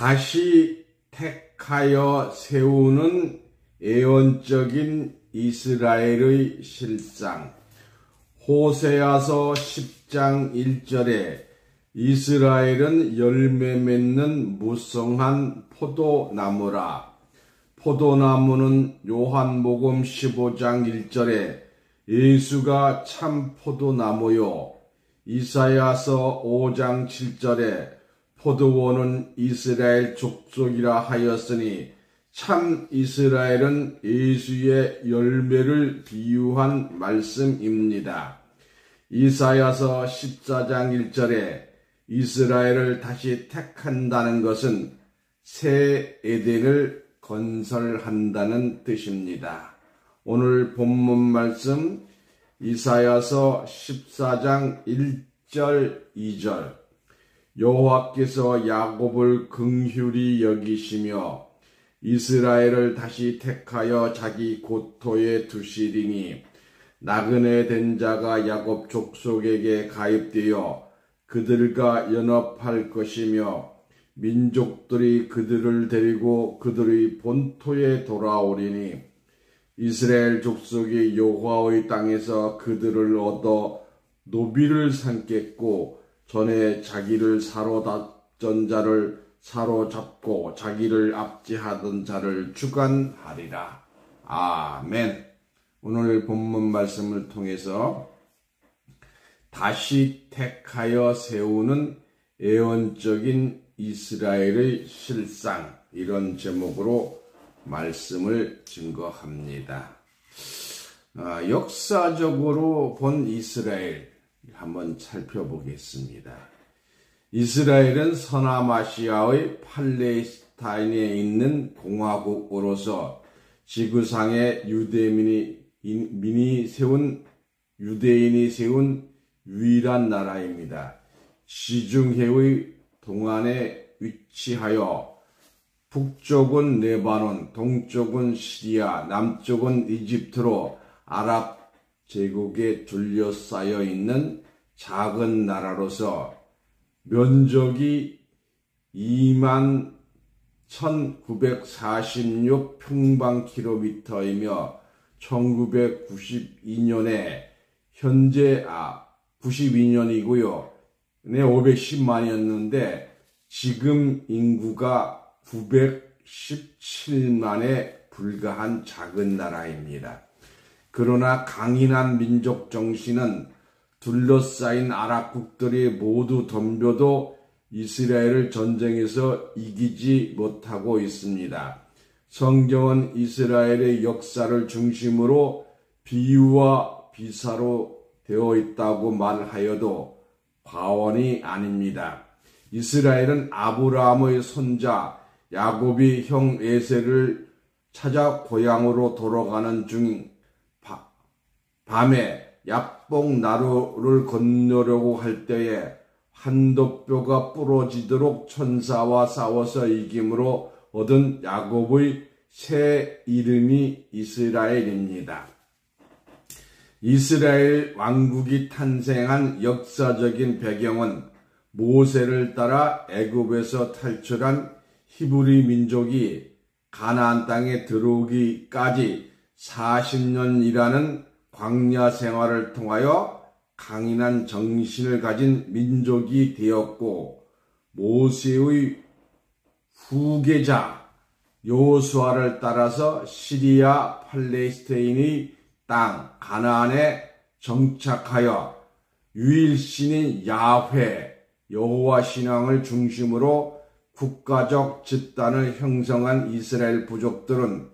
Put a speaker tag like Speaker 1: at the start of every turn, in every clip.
Speaker 1: 다시 택하여 세우는 예언적인 이스라엘의 실상. 호세아서 10장 1절에 이스라엘은 열매 맺는 무성한 포도나무라. 포도나무는 요한복음 15장 1절에 예수가 참 포도나무요. 이사야서 5장 7절에 포도원은 이스라엘 족속이라 하였으니 참 이스라엘은 예수의 열매를 비유한 말씀입니다. 이사야서 14장 1절에 이스라엘을 다시 택한다는 것은 새 에덴을 건설한다는 뜻입니다. 오늘 본문 말씀 이사야서 14장 1절 2절 여호와께서 야곱을 긍휼히 여기시며 이스라엘을 다시 택하여 자기 고토에 두시리니 나그네 된 자가 야곱 족속에게 가입되어 그들과 연합할 것이며 민족들이 그들을 데리고 그들의 본토에 돌아오리니 이스라엘 족속이 여호와의 땅에서 그들을 얻어 노비를 삼겠고 전에 자기를 사로잡던 자를 사로잡고 자기를 압제하던 자를 주관하리라. 아멘. 오늘 본문 말씀을 통해서 다시 택하여 세우는 예언적인 이스라엘의 실상, 이런 제목으로 말씀을 증거합니다. 역사적으로 본 이스라엘 한번 살펴보겠습니다. 이스라엘은 서남아시아의 팔레스타인에 있는 공화국으로서 지구상에 유대인이 세운 유일한 나라입니다. 지중해의 동안에 위치하여 북쪽은 레바논, 동쪽은 시리아, 남쪽은 이집트로 아랍 제국에 둘러싸여 있는 작은 나라로서 면적이 21,946평방킬로미터이며 1992년에 현재 92년이고요. 510만이었는데 지금 인구가 917만에 불과한 작은 나라입니다. 그러나 강인한 민족 정신은 둘러싸인 아랍국들이 모두 덤벼도 이스라엘을 전쟁에서 이기지 못하고 있습니다. 성경은 이스라엘의 역사를 중심으로 비유와 비사로 되어 있다고 말하여도 과언이 아닙니다. 이스라엘은 아브라함의 손자 야곱이 형 에셀을 찾아 고향으로 돌아가는 중 밤에 야복 나루를 건너려고 할 때에 한돛뼈가 부러지도록 천사와 싸워서 이김으로 얻은 야곱의 새 이름이 이스라엘입니다. 이스라엘 왕국이 탄생한 역사적인 배경은 모세를 따라 애굽에서 탈출한 히브리 민족이 가나안 땅에 들어오기까지 40년이라는 광야 생활을 통하여 강인한 정신을 가진 민족이 되었고 모세의 후계자 여호수아를 따라서 시리아 팔레스타인의 땅 가나안에 정착하여 유일신인 야훼 여호와 신앙을 중심으로 국가적 집단을 형성한 이스라엘 부족들은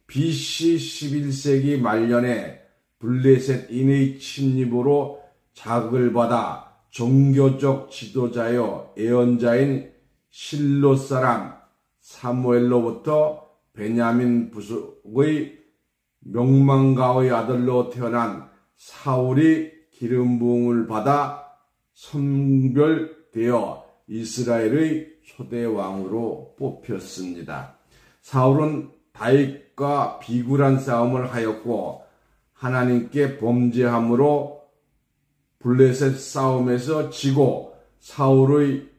Speaker 1: BC 11세기 말년에 블레셋인의 침입으로 자극을 받아 종교적 지도자여 예언자인 실로 사람 사무엘로부터 베냐민 부족의 명망가의 아들로 태어난 사울이 기름 부음을 받아 선별되어 이스라엘의 초대 왕으로 뽑혔습니다. 사울은 다윗과 비굴한 싸움을 하였고 하나님께 범죄함으로 블레셋 싸움에서 지고 사울의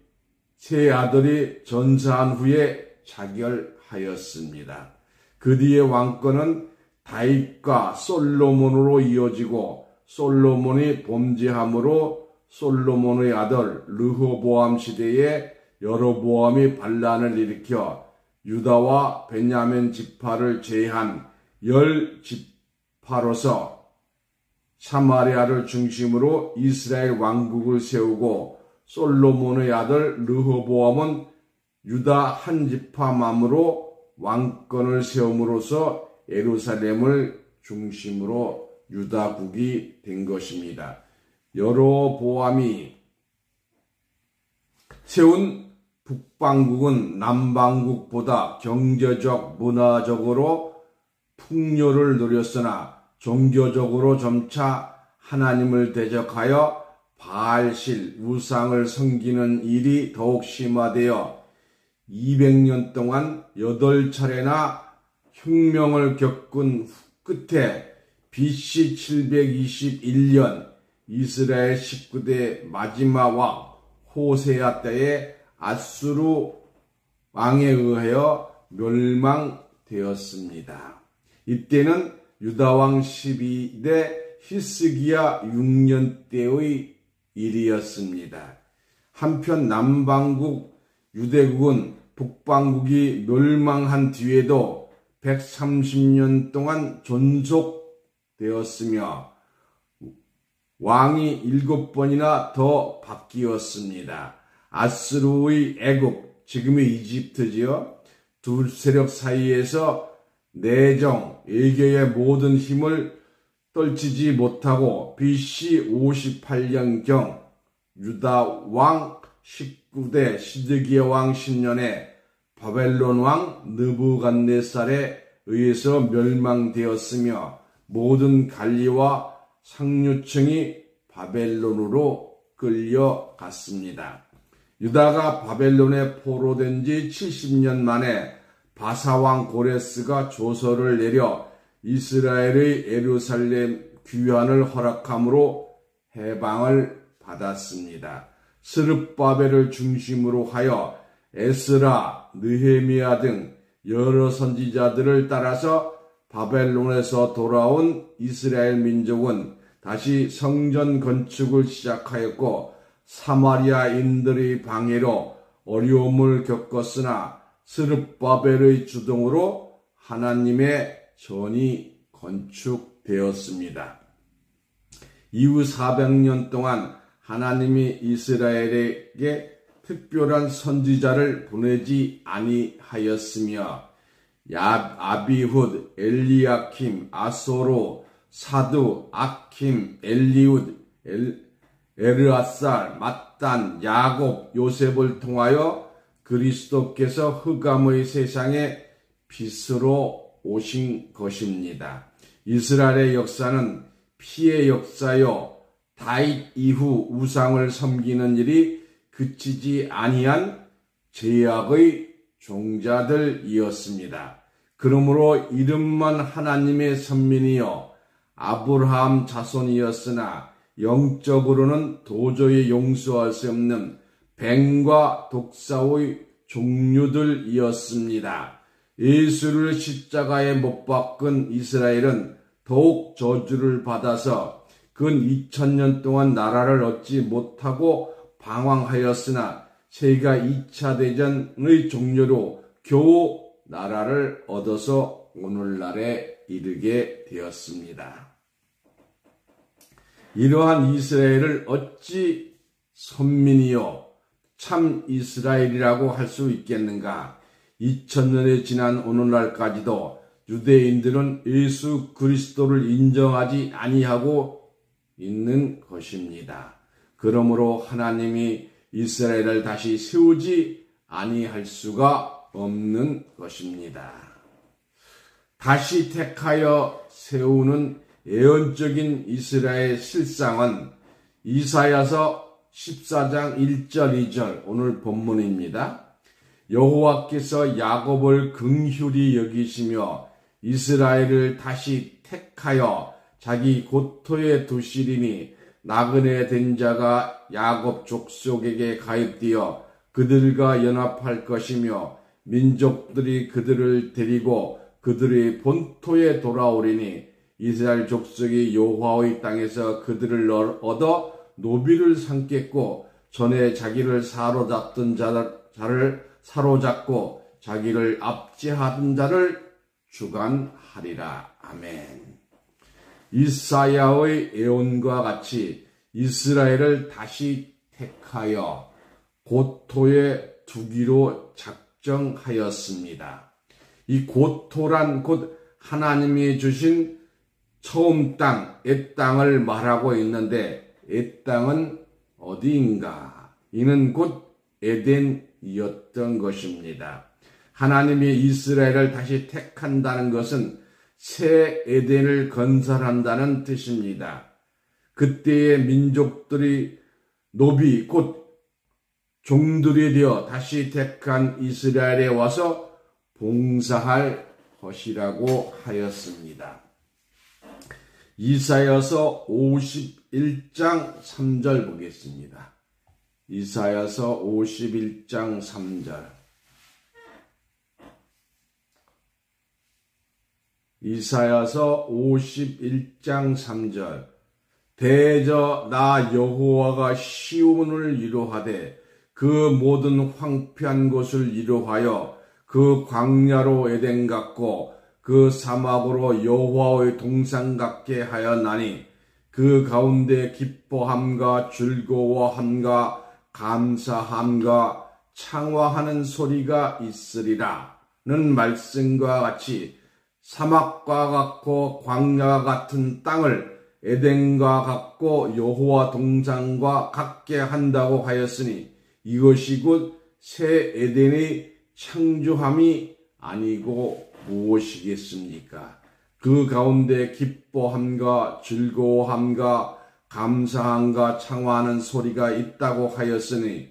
Speaker 1: 세 아들이 전사한 후에 자결하였습니다. 그 뒤에 왕권은 다윗과 솔로몬으로 이어지고 솔로몬이 범죄함으로 솔로몬의 아들 르호보암 시대에 여로보암이 반란을 일으켜 유다와 베냐민 지파를 제한 10지파로서 사마리아를 중심으로 이스라엘 왕국을 세우고 솔로몬의 아들 르호보암은 유다 한 지파만으로 왕권을 세움으로써 예루살렘을 중심으로 유다국이 된 것입니다. 여로보암이 세운 북방국은 남방국보다 경제적, 문화적으로 풍요를 누렸으나 종교적으로 점차 하나님을 대적하여 바알실, 우상을 섬기는 일이 더욱 심화되어 200년 동안 8차례나 혁명을 겪은 끝에 BC 721년 이스라엘 19대 마지막 왕 호세아 때에 아수르 왕에 의하여 멸망되었습니다. 이때는 유다왕 12대 히스기야 6년 때의 일이었습니다. 한편 남방국 유대국은 북방국이 멸망한 뒤에도 130년 동안 존속되었으며 왕이 7번이나 더 바뀌었습니다. 아수르의 애굽, 지금의 이집트지요. 두 세력 사이에서 내정, 외교의 모든 힘을 떨치지 못하고 BC 58년경 유다 왕 19대 시드기야 왕 10년에 바벨론 왕 느부갓네살에 의해서 멸망되었으며 모든 관리와 상류층이 바벨론으로 끌려갔습니다. 유다가 바벨론에 포로된 지 70년 만에 바사왕 고레스가 조서를 내려 이스라엘의 예루살렘 귀환을 허락함으로 해방을 받았습니다. 스룹바벨을 중심으로 하여 에스라, 느헤미야 등 여러 선지자들을 따라서 바벨론에서 돌아온 이스라엘 민족은 다시 성전 건축을 시작하였고 사마리아인들의 방해로 어려움을 겪었으나 스룹바벨의 주동으로 하나님의 전이 건축되었습니다. 이후 400년 동안 하나님이 이스라엘에게 특별한 선지자를 보내지 아니하였으며 아비훗, 엘리야킴, 아소로, 사두, 아킴, 엘리웃, 에르앗살, 맏단, 야곱, 요셉을 통하여 그리스도께서 흑암의 세상에 빛으로 오신 것입니다. 이스라엘의 역사는 피의 역사요 다윗 이후 우상을 섬기는 일이 그치지 아니한 죄악의 종자들이었습니다. 그러므로 이름만 하나님의 선민이요 아브라함 자손이었으나 영적으로는 도저히 용서할 수 없는 뱀과 독사의 종류들이었습니다. 예수를 십자가에 못 박은 이스라엘은 더욱 저주를 받아서 근 2000년 동안 나라를 얻지 못하고 방황하였으나 세계 2차 대전의 종료로 겨우 나라를 얻어서 오늘날에 이르게 되었습니다. 이러한 이스라엘을 어찌 선민이요 참 이스라엘이라고 할 수 있겠는가? 2000년이 지난 오늘날까지도 유대인들은 예수 그리스도를 인정하지 아니하고 있는 것입니다. 그러므로 하나님이 이스라엘을 다시 세우지 아니할 수가 없는 것입니다. 다시 택하여 세우는 예언적인 이스라엘 실상은 이사야서 14장 1절 2절 오늘 본문입니다. 여호와께서 야곱을 긍휼히 여기시며 이스라엘을 다시 택하여 자기 고토에 두시리니 나그네 된 자가 야곱 족속에게 가입되어 그들과 연합할 것이며 민족들이 그들을 데리고 그들의 본토에 돌아오리니 이스라엘 족속이 여호와의 땅에서 그들을 얻어 노비를 삼겠고 전에 자기를 사로잡던 자를 사로잡고 자기를 압제하던 자를 주관하리라. 아멘. 이사야의 예언과 같이 이스라엘을 다시 택하여 고토에 두기로 작정하였습니다. 이 고토란 곧 하나님이 주신 처음 땅, 애 땅을 말하고 있는데 애 땅은 어디인가? 이는 곧 에덴이었던 것입니다. 하나님이 이스라엘을 다시 택한다는 것은 새 에덴을 건설한다는 뜻입니다. 그때의 민족들이 노비 곧 종들이 되어 다시 택한 이스라엘에 와서 봉사할 것이라고 하였습니다. 이사야서 51장 3절 보겠습니다. 이사야서 51장 3절. 이사야서 51장 3절. 대저 나 여호와가 시온을 위로하되 그 모든 황폐한 곳을 위로하여 그 광야로 에덴 같고 그 사막으로 여호와의 동산 같게 하였나니 그 가운데 기뻐함과 즐거워함과 감사함과 창화하는 소리가 있으리라는 말씀과 같이 사막과 같고 광야와 같은 땅을 에덴과 같고 여호와 동산과 같게 한다고 하였으니 이것이 곧 새 에덴의 창조함이 아니고 무엇이겠습니까? 그 가운데 기뻐함과 즐거워함과 감사함과 창화하는 소리가 있다고 하였으니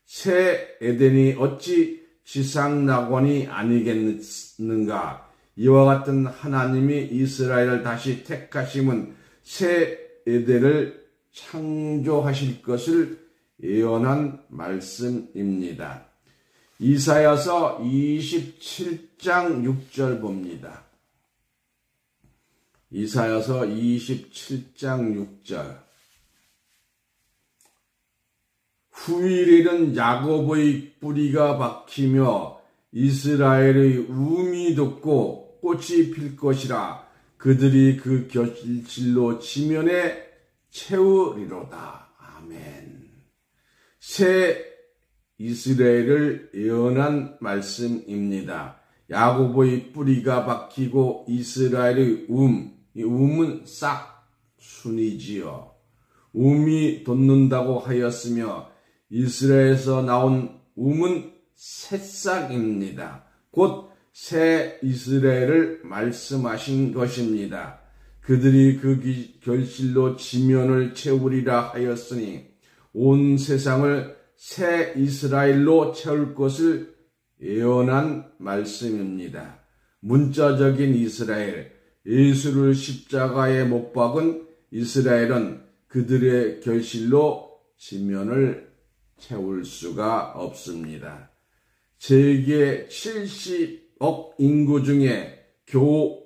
Speaker 1: 새 에덴이 어찌 지상 낙원이 아니겠는가? 이와 같은 하나님이 이스라엘을 다시 택하심은 새 에덴을 창조하실 것을 예언한 말씀입니다. 이사야서 27장 6절 봅니다. 이사야서 27장 6절. 후일에는 야곱의 뿌리가 박히며 이스라엘의 움이 돋고 꽃이 필 것이라. 그들이 그 결실로 지면에 채우리로다. 아멘. 새 이스라엘을 예언한 말씀입니다. 야곱의 뿌리가 박히고 이스라엘의 이 움은 싹 순이지요. 움이 돋는다고 하였으며 이스라엘에서 나온 움은 새싹입니다. 곧 새 이스라엘을 말씀하신 것입니다. 그들이 그 결실로 지면을 채우리라 하였으니 온 세상을 새 이스라엘로 채울 것을 예언한 말씀입니다. 문자적인 이스라엘, 예수를 십자가에 못 박은 이스라엘은 그들의 결실로 지면을 채울 수가 없습니다. 세계 70억 인구 중에 겨우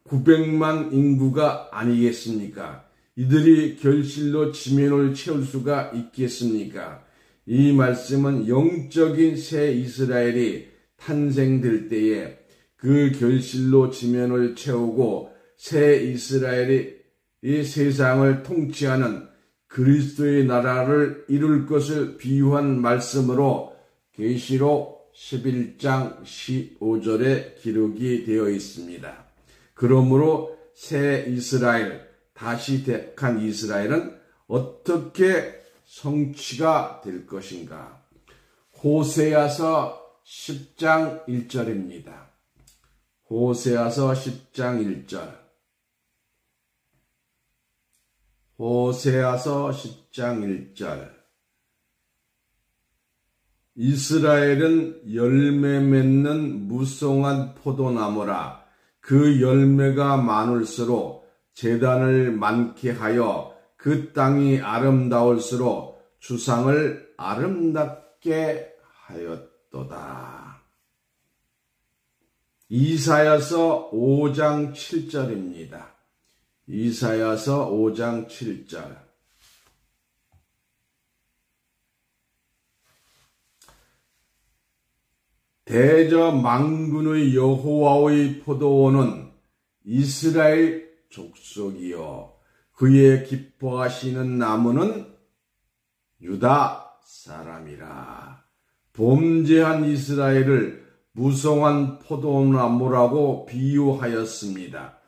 Speaker 1: 900만 인구가 아니겠습니까? 이들이 결실로 지면을 채울 수가 있겠습니까? 이 말씀은 영적인 새 이스라엘이 탄생될 때에 그 결실로 지면을 채우고 새 이스라엘이 이 세상을 통치하는 그리스도의 나라를 이룰 것을 비유한 말씀으로 계시록 11장 15절에 기록이 되어 있습니다. 그러므로 새 이스라엘, 다시 택한 이스라엘은 어떻게 성취가 될 것인가? 호세아서 10장 1절입니다. 호세아서 10장 1절. 호세아서 10장 1절. 이스라엘은 열매 맺는 무성한 포도나무라. 그 열매가 많을수록 제단을 많게 하여 그 땅이 아름다울수록 주상을 아름답게 먹게 하였도다. 이사야서 5장 7절입니다. 이사야서 5장 7절. 대저 만군의 여호와의 포도원은 이스라엘 족속이요 그의 기뻐하시는 나무는 유다 사람이라. 범죄한 이스라엘을 무성한 포도나무라고 비유하였습니다.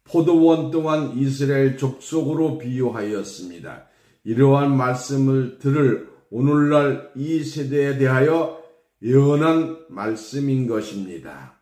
Speaker 1: 포도원 또한 이스라엘 족속으로 비유하였습니다. 이러한 말씀을 들을 오늘날 이 세대에 대하여 예언한 말씀인 것입니다.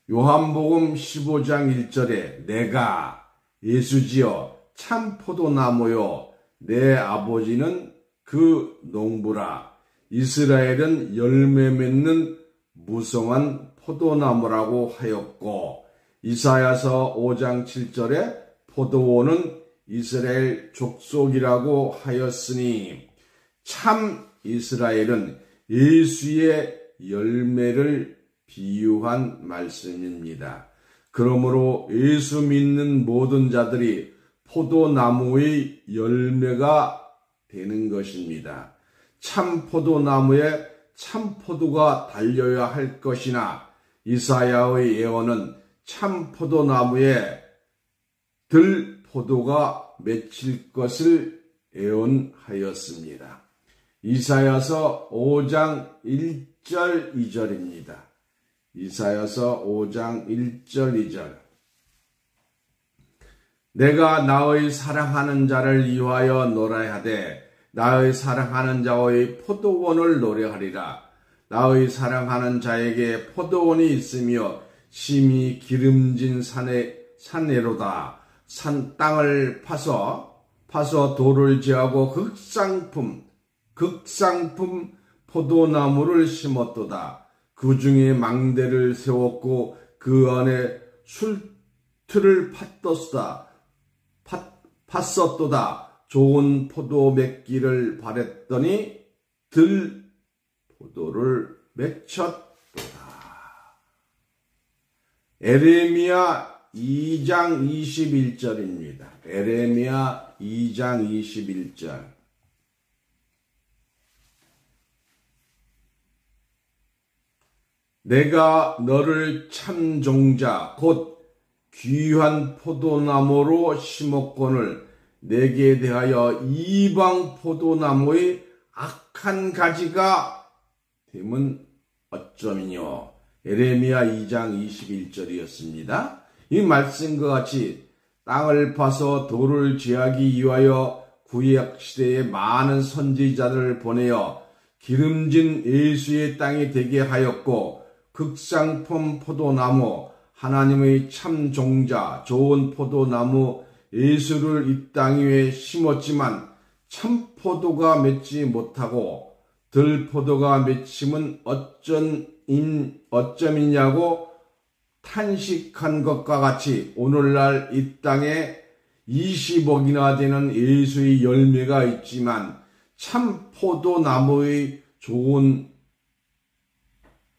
Speaker 1: 요한복음 15장 1절에 내가 예수지요 참 포도나무요 내 아버지는 그 농부라. 이스라엘은 열매 맺는 무성한 포도나무라고 하였고, 이사야서 5장 7절에 포도원은 이스라엘 족속이라고 하였으니 참 이스라엘은 예수의 열매를 비유한 말씀입니다. 그러므로 예수 믿는 모든 자들이 포도나무의 열매가 되는 것입니다. 참 포도나무에 참 포도가 달려야 할 것이나 이사야의 예언은 참 포도나무에 들 포도가 맺힐 것을 예언하였습니다. 이사야서 5장 1절 2절입니다. 이사야서 5장 1절 2절. 내가 나의 사랑하는 자를 위하여 노래하되 나의 사랑하는 자의 포도원을 노래하리라. 나의 사랑하는 자에게 포도원이 있으며 심히 기름진 산에로다. 산 땅을 파서 돌을 제하고 극상품 포도나무를 심었도다. 그 중에 망대를 세웠고 그 안에 술틀을 팠었도다. 좋은 포도 맺기를 바랬더니 들 포도를 맺혔도다. 에레미야 2장 21절입니다. 에레미야 2장 21절. 내가 너를 참 종자 곧 귀한 포도나무로 심었거늘 내게 대하여 이방 포도나무의 악한 가지가 됨은 어쩌미뇨. 에레미야 2장 21절이었습니다. 이 말씀과 같이 땅을 파서 돌을 제하기 위하여 구약시대에 많은 선지자들을 보내어 기름진 예수의 땅이 되게 하였고 극상품 포도나무 하나님의 참 종자 좋은 포도나무 예수를 이 땅 위에 심었지만 참 포도가 맺지 못하고 들 포도가 맺힘은 어쩌미냐고 탄식한 것과 같이 오늘날 이 땅에 20억이나 되는 예수의 열매가 있지만 참 포도나무의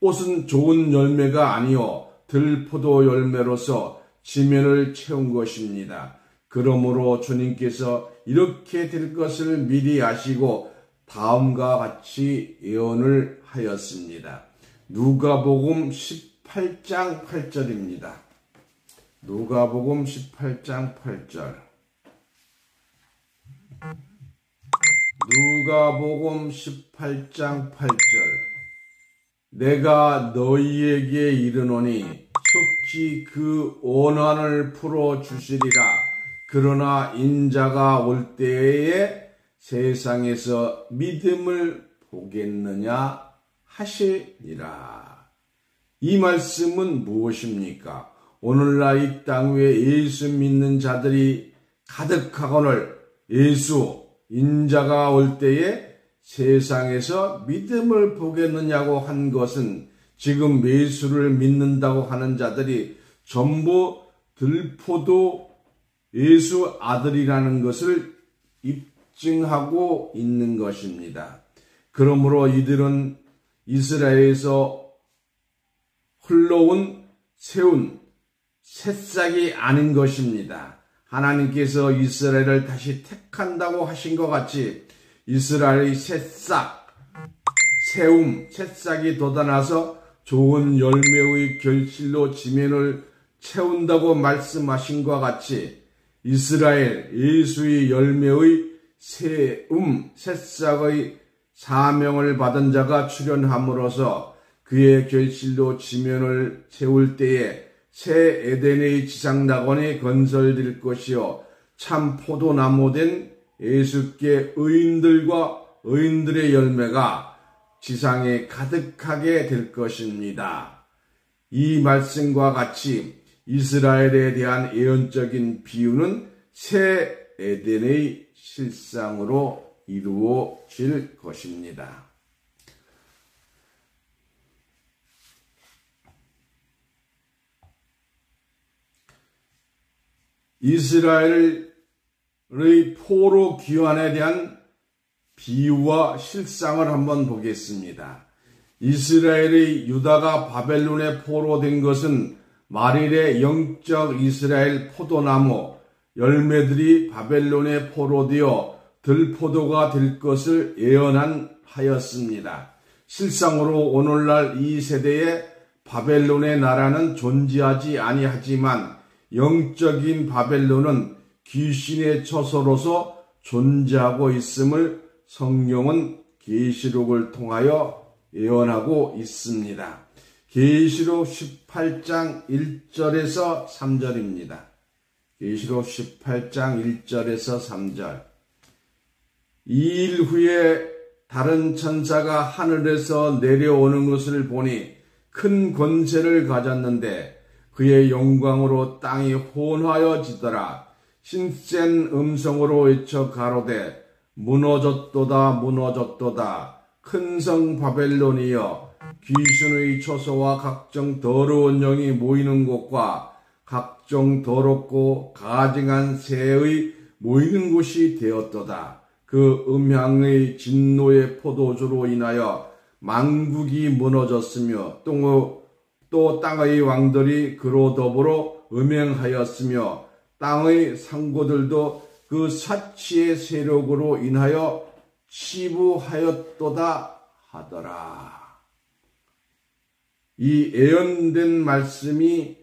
Speaker 1: 꽃은 좋은 열매가 아니요 들 포도 열매로서 지면을 채운 것입니다. 그러므로 주님께서 이렇게 될 것을 미리 아시고 다음과 같이 예언을 하였습니다. 누가복음 18장 8절입니다. 누가복음 18장 8절. 누가복음 18장 8절. 내가 너희에게 이르노니 속히 그 원한을 풀어 주시리라. 그러나 인자가 올 때에 세상에서 믿음을 보겠느냐 하시니라. 이 말씀은 무엇입니까? 오늘날 이 땅 위에 예수 믿는 자들이 가득하거늘 예수 인자가 올 때에 세상에서 믿음을 보겠느냐고 한 것은 지금 예수를 믿는다고 하는 자들이 전부 들포도 예수 아들이라는 것을 입증하고 있는 것입니다. 그러므로 이들은 이스라엘에서 흘러온 세운 새싹이 아닌 것입니다. 하나님께서 이스라엘을 다시 택한다고 하신 것 같이 이스라엘의 새싹, 새싹이 돋아나서 좋은 열매의 결실로 지면을 채운다고 말씀하신 것 같이 이스라엘 예수의 열매의 새싹의 사명을 받은 자가 출현함으로써 그의 결실로 지면을 채울 때에 새 에덴의 지상낙원이 건설될 것이요 참 포도나무 된 예수께 의인들과 의인들의 열매가 지상에 가득하게 될 것입니다. 이 말씀과 같이 이스라엘에 대한 예언적인 비유는 새 에덴의 실상으로 이루어질 것입니다. 이스라엘의 포로 귀환에 대한 비유와 실상을 한번 보겠습니다. 이스라엘의 유다가 바벨론에 포로된 것은 말일의 영적 이스라엘 포도나무 열매들이 바벨론에 포로되어 들포도가 될 것을 예언하였습니다. 실상으로 오늘날 이 세대에 바벨론의 나라는 존재하지 아니하지만 영적인 바벨론은 귀신의 처소로서 존재하고 있음을 성령은 계시록을 통하여 예언하고 있습니다. 계시록 18장 1절에서 3절입니다. 계시록 18장 1절에서 3절. 2일 후에 다른 천사가 하늘에서 내려오는 것을 보니 큰 권세를 가졌는데 그의 영광으로 땅이 혼하여지더라. 신센 음성으로 외쳐 가로되 무너졌도다 무너졌도다. 큰 성 바벨론이여 귀신의 처소와 각종 더러운 영이 모이는 곳과 각종 더럽고 가증한 새의 모이는 곳이 되었도다. 그 음향의 진노의 포도주로 인하여 만국이 무너졌으며 또 땅의 왕들이 그로 더불어 음행하였으며 땅의 상고들도 그 사치의 세력으로 인하여 치부하였도다 하더라. 이 예언된 말씀이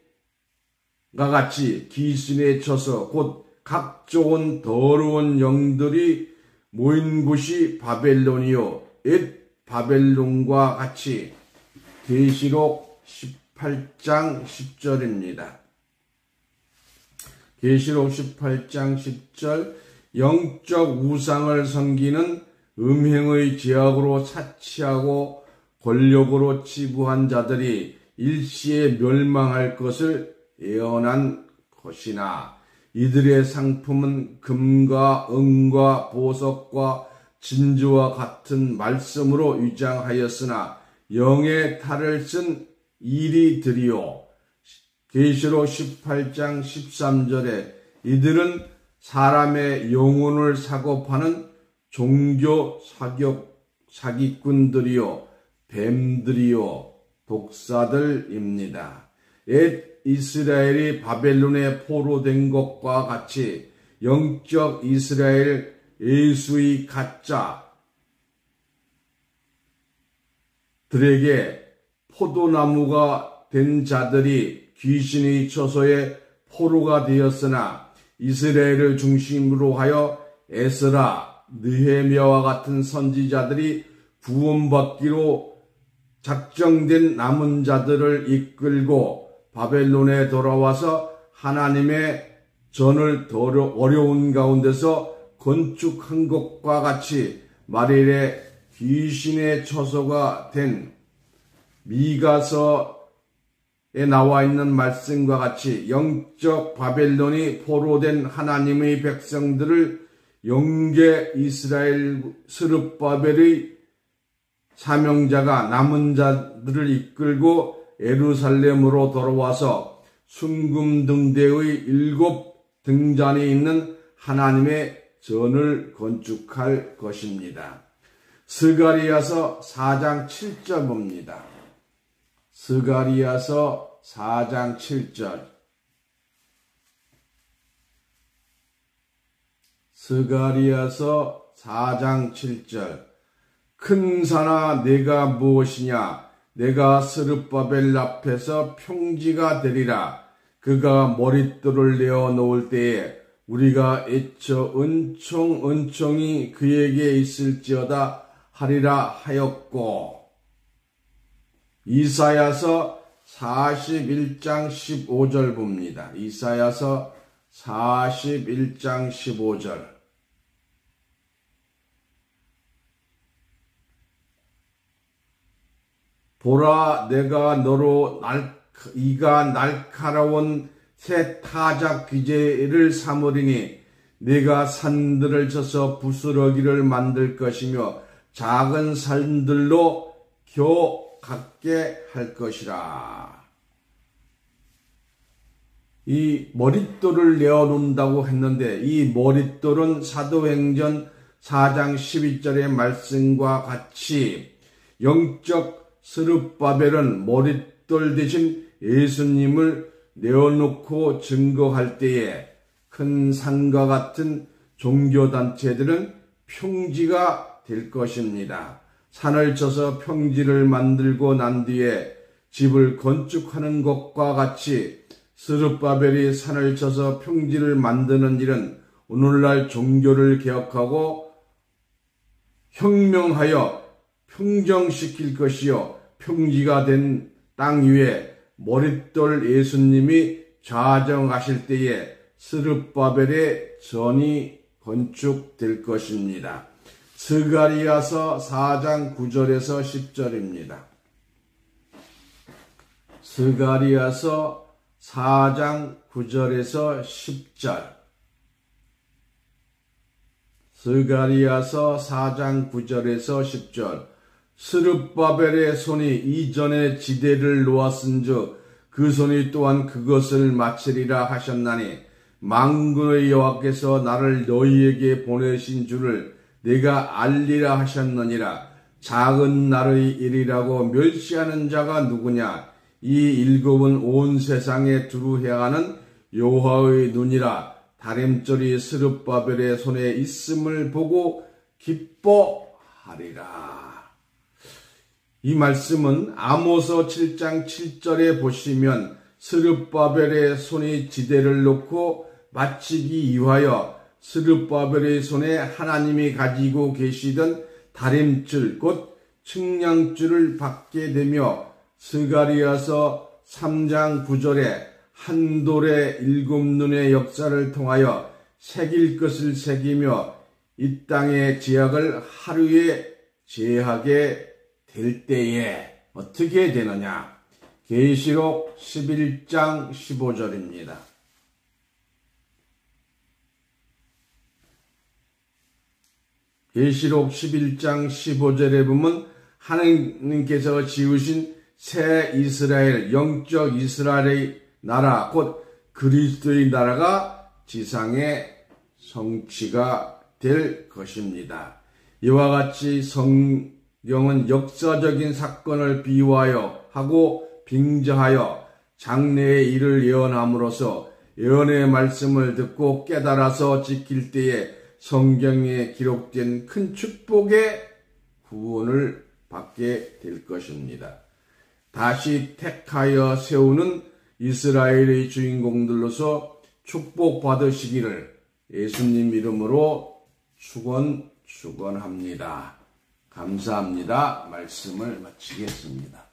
Speaker 1: 같이 귀신의 처소 곧 각종 더러운 영들이 모인 곳이 바벨론이요 옛 바벨론과 같이 계시록 18장 10절입니다. 계시록 18장 10절 영적 우상을 섬기는 음행의 죄악으로 사치하고 권력으로 치부한 자들이 일시에 멸망할 것을 예언한 것이나 이들의 상품은 금과 은과 보석과 진주와 같은 말씀으로 위장하였으나 영의 탈을 쓴 이리들이요. 계시록 18장 13절에 이들은 사람의 영혼을 사고 파는 종교 사기꾼들이요 뱀들이요 독사들입니다. 옛 이스라엘이 바벨론에 포로된 것과 같이 영적 이스라엘 예수의 가짜들에게 포도나무가 된 자들이 귀신의 처소에 포로가 되었으나 이스라엘을 중심으로 하여 에스라, 느헤미야와 같은 선지자들이 구원받기로 작정된 남은 자들을 이끌고 바벨론에 돌아와서 하나님의 전을 어려운 가운데서 건축한 것과 같이 말일에 귀신의 처소가 된 미가서에 나와 있는 말씀과 같이 영적 바벨론이 포로된 하나님의 백성들을 영계 이스라엘 스룹바벨의 사명자가 남은 자들을 이끌고 예루살렘으로 돌아와서 순금등대의 7 등잔이 있는 하나님의 전을 건축할 것입니다. 스가리야서 4장 7절 봅니다. 스가리야서 4장 7절. 스가리야서 4장 7절. 큰 산아 내가 무엇이냐? 내가 스룹바벨 앞에서 평지가 되리라. 그가 머릿돌을 내어 놓을 때에 우리가 애처 은총이 그에게 있을지어다 하리라 하였고. 이사야서 41장 15절 봅니다. 이사야서 41장 15절. 보라 내가 너로 이가 날카로운 새 타작 기제를 삼으리니 네가 산들을 쳐서 부스러기를 만들 것이며 작은 산들로 교 같게 할 것이라. 이 머릿돌을 내어놓는다고 했는데 이 머릿돌은 사도행전 4장 12절의 말씀과 같이 영적 스룹바벨은 머릿돌 대신 예수님을 내어놓고 증거할 때에 큰 산과 같은 종교단체들은 평지가 될 것입니다. 산을 쳐서 평지를 만들고 난 뒤에 집을 건축하는 것과 같이 스룹바벨이 산을 쳐서 평지를 만드는 일은 오늘날 종교를 개혁하고 혁명하여 평정시킬 것이요 평지가 된 땅 위에 머릿돌 예수님이 좌정하실 때에 스룹바벨의 전이 건축될 것입니다. 스가리야서 4장 9절에서 10절입니다. 스가리야서 4장 9절에서 10절. 스가리야서 4장 9절에서 10절. 스룹바벨의 손이 이전에 지대를 놓았은즉 그 손이 또한 그것을 마치리라 하셨나니 만군의 여호와께서 나를 너희에게 보내신 줄을 내가 알리라 하셨느니라. 작은 나의 일이라고 멸시하는 자가 누구냐? 이 일곱은 온 세상에 두루 행하는 여호와의 눈이라. 다림줄이 스룹바벨의 손에 있음을 보고 기뻐하리라. 이 말씀은 아모스 7장 7절에 보시면 스룹바벨의 손이 지대를 놓고 마치기 위하여 스룹바벨의 손에 하나님이 가지고 계시던 다림줄 곧 측량줄을 받게 되며 스가리야서 3장 9절에 한 돌의 일곱 눈의 역사를 통하여 새길 것을 새기며 이 땅의 제약을 하루에 제하게 될 때에 어떻게 되느냐? 계시록 11장 15절입니다. 계시록 11장 15절에 보면 하나님께서 지으신 새 이스라엘, 영적 이스라엘의 나라, 곧 그리스도의 나라가 지상에 성취가 될 것입니다. 이와 같이 성경은 역사적인 사건을 비유하여 하고 빙자하여 장래의 일을 예언함으로써 예언의 말씀을 듣고 깨달아서 지킬 때에 성경에 기록된 큰 축복의 구원을 받게 될 것입니다. 다시 택하여 세우는 이스라엘의 주인공들로서 축복받으시기를 예수님 이름으로 축원합니다. 감사합니다. 말씀을 마치겠습니다.